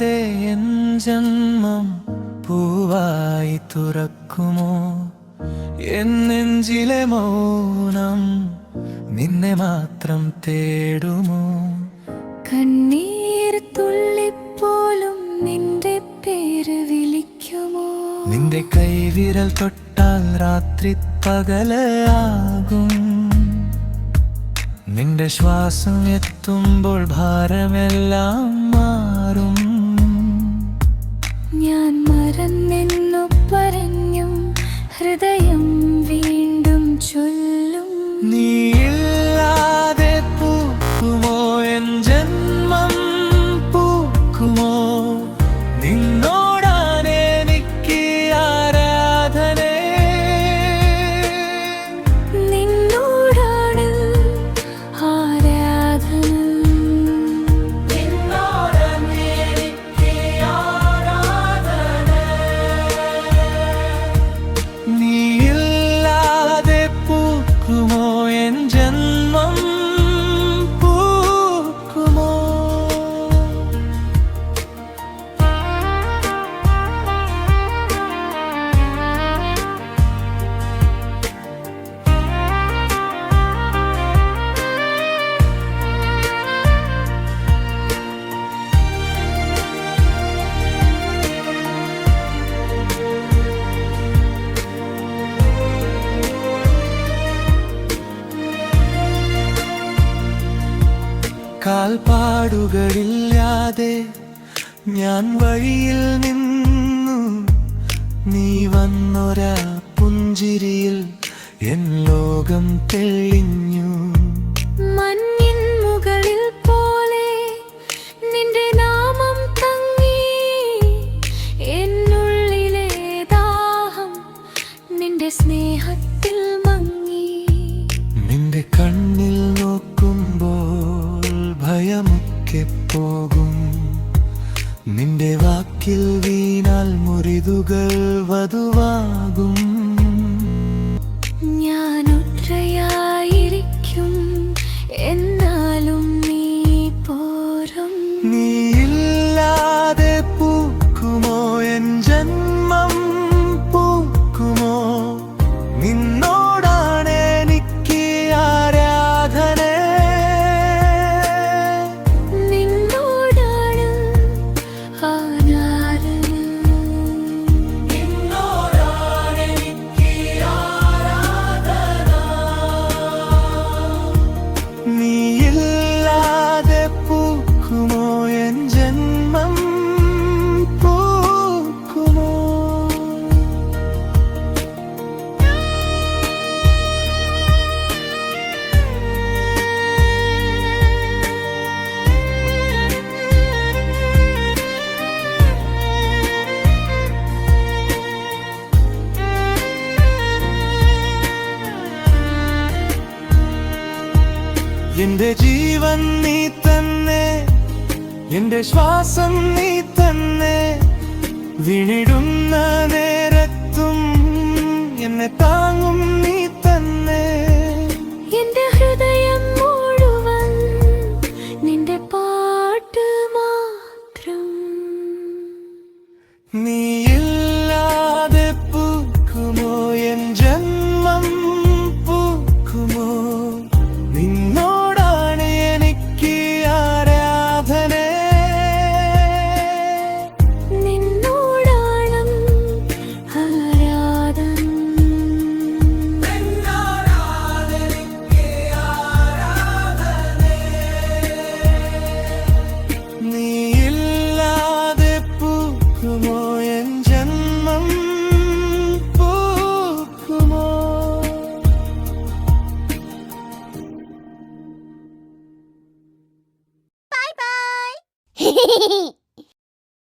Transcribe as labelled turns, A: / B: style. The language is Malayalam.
A: നീയില്ലാതെ എൻ ജന്മം പൂവായി തുറക്കുമോ? എൻ നെഞ്ചിലെ മൗനം നിന്നെ മാത്രം തേടുമോ?
B: കണ്ണീർ തുള്ളിപ്പോലും നിന്റെ പേര് വിളിക്കുമോ?
A: നിന്റെ കൈവിരൽ തൊട്ടാൽ രാത്രി പകലാകും. നിന്റെ ശ്വാസം എത്തുമ്പോൾ ഭാരമെല്ലാം മാറും.
B: ഞാൻ മറന്നെന്നു പറഞ്ഞും ഹൃദയം വീണ്ടും ചൊല്ലും.
A: നീയില്ലാതെ പൂക്കുമോ എൻ ജന്മം പൂക്കുമോ? നിന്നോടാണ് എനിക്ക് ആരാധന.
B: നിന്നോടാണ് ആരാധന.
A: നീയില്ലാതെ പൂക്കുമോ എൻ ജന്മം പൂക്കുമോ? കാൽപ്പാടുകളില്ലാതെ ഞാൻ വഴിയിൽ നിന്നു. നീ വന്നൊരാ പുഞ്ചിരിയിൽ എൻ ലോകം തെളിഞ്ഞു.
B: മഞ്ഞിൻ മുകളിൽ പോലെ നിന്റെ നാമം തങ്ങി. എന്നുള്ളിലെ ദാഹം നിന്റെ സ്നേഹത്തിൽ മങ്ങി.
A: നിന്റെ കണ്ണിൽ നോക്കുമ്പോൾ ഭയമൊക്കെ പോകും. നിന്റെ വാക്കിൽ വീണാൽ മുറിവുകൾ വധുവാകും.
B: ഞാൻ ഉത്രയായിരിക്കും എന്നാലും നീ പോരും.
A: നീയില്ലാതെ പൂക്കുമോ എൻ ജന്മം പൂക്കുമോ? നിന്നോടാണ് എനിക്ക് ആരാധന.
B: നിന്നോടാണ് ആരാധന.
A: നീയില്ലാതെ പൂക്കുമോ എൻ ജന്മം പൂക്കുമോ? എന്റെ ജീവൻ നീ തന്നെ, എന്റെ ശ്വാസം നീ തന്നെ. വീണിടുന്ന നേരത്തും എന്നെ താങ്ങും നീ തന്നെ.
B: എന്റെ ഹൃദയം മുഴുവൻ നിന്റെ പാട്ട് മാത്രം.
A: നീ